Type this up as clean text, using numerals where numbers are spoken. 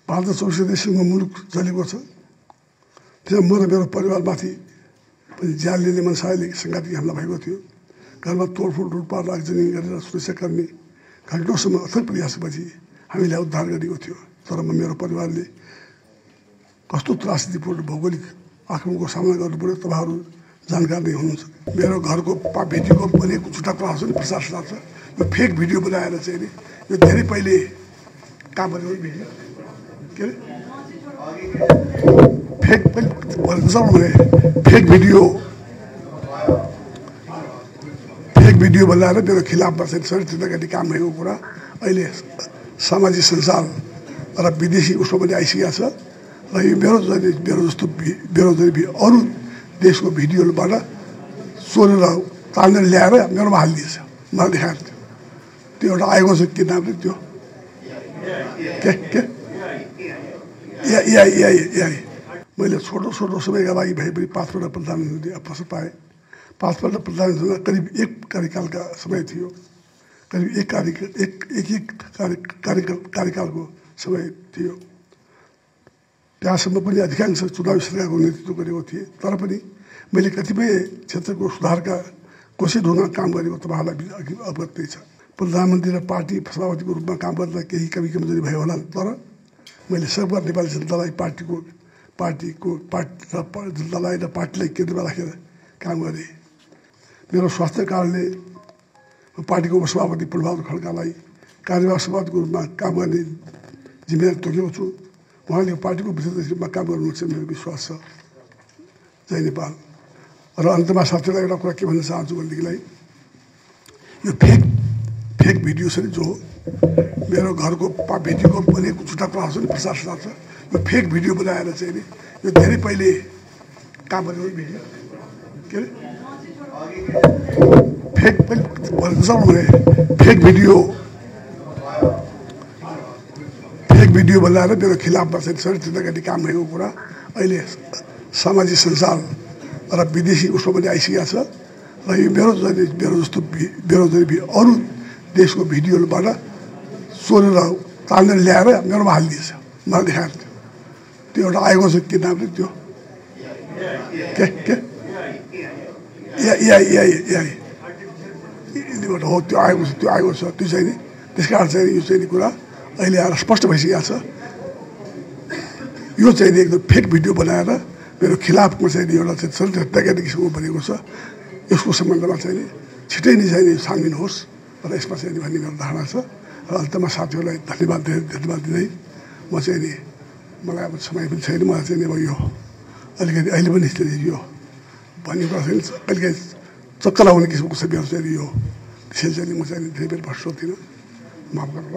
भारत 64 देशमा मुलुक चलेको छ। त्यहाँ म र मेरो परिवारमाथि पनि ज्यानले मनसायले साङ्घातिक हमला भएको थियो। घरमा तोडफोड लुटपाट रागजनी गरेर सुरक्षाकर्मी घन्टौँसम्म अथक प्रयासपछि हामीलाई उद्धार गरेको थियो। तर मेरो परिवारले कस्तो त्रासदीपूर्ण भौगोलिक आक्रमणको सामना गर्नु पर्यो तपाईँहरू जानकार नै हुनुहुन्छ। मेरो घरको भिडियोको बनेको झुटा प्रहार पनि प्रचार छ। यो फेक भिडियो बनाएर चाहिँ नि यो धेरै पहिले काम गरेको भिडियो के अरे फेक भिडियो बनाएर मेरो खिलाफमा चाहिँ षड्यन्त्र गर्ने काम भएको कुरा अहिले सामाजिक सञ्जाल र विदेशी उसमा पनि आइसकेको छ। र यो मेरो जस्तो बेरोजगारी अरू देशको भिडियोबाट चोरेर तानेर ल्याएर मेरोमा हालिदिएछ। मलाई देखाएको थियो त्यो एउटा आएको छ के नाम त्यो के एआई मैले छोटो समयका लागि भए पनि 5 पल्ट प्रधानमन्त्री अवसर पाएँ। 5 पल्ट प्रधानमन्त्रीमा करिब एक कार्यकालका समय थियो। करिब एक कार्यकालको समय थियो। त्यहाँसम्म पनि अधिकांश चुनावी सरकारको नेतृत्व गरेको थिएँ। तर पनि मैले कतिपय क्षेत्रको सुधारका कोसिस हुन काम गरेको तपाईँहरूलाई अवगत नै छ। प्रधानमन्त्री र पार्टी सभापतिको रूपमा काम गर्दा केही कमी कमजोरी भयो होला। तर मैले सबभर नेपाली जनतालाई जनतालाई र पार्टीलाई केन्द्रमा राखेर काम गरेँ। मेरो स्वास्थ्य कारणले पार्टीको सभापति प्रभात खड्कालाई कार्यवाहक सभापतिको रूपमा काम गर्ने जिम्मेवारी तोकेको छु। उहाँले पार्टीको विशेष रूपमा काम गर्नुहुन्छ मेरो विश्वास छ। जय नेपाल। र अन्तमा साथीहरूलाई एउटा कुरा के भन्न चाहन्छु भनेदेखिलाई यो फेक भिडियो छ नि जो मेरो घरको भिडियोको बनेको झुटा प्रहार पनि प्रचार छ। यो फेक भिडियो बनाएर चाहिँ नि यो धेरै पहिले काम गरेको भिडियो के अरे फेक भिडियो बनाएर मेरो खिलाफमा चाहिँ षड्यन्त्र गर्ने काम भएको कुरा अहिले सामाजिक सञ्जाल र विदेशी उसमा पनि आइसकेको छ। र यो मेरो जस्तो बेरोजगारी अरू देशको भिडियोबाट चोरेर तानेर ल्याएर मेरोमा हालिदिएछ। मलाई देखाएको थियो त्यो एउटा आएको छ के नाम त्यो के एआईबाट हो त्यो आएको छ त्यो चाहिँ नि त्यस कारण चाहिँ यो चाहिँ कुरा अहिले आएर स्पष्ट भइसकेको छ। यो चाहिँ एकदम फेक भिडियो बनाएर मेरो खिलाफमा चाहिँ एउटा चाहिँ षड्यन्त्र गर्ने किसिमको बनेको छ। यसको सम्बन्धमा चाहिँ नि छिटै नै चाहिँ छानबिन होस् र यसमा चाहिँ भन्ने मेरो धारणा छ। र अन्तमा साथीहरूलाई धन्यवाद दिँदै म चाहिँ नि मलाई अब समय पनि छैन। मलाई चाहिँ अब यो अलिकति अहिले पनि यो भन्ने कुरा छैन। कहिलेकाहीँ चक्कर आउने किसिमको छ मेरो चाहिँ यो त्यसैले चाहिँ म चाहिँ धेरै बेर भन्न सक्दिनँ। माफ गर्नु।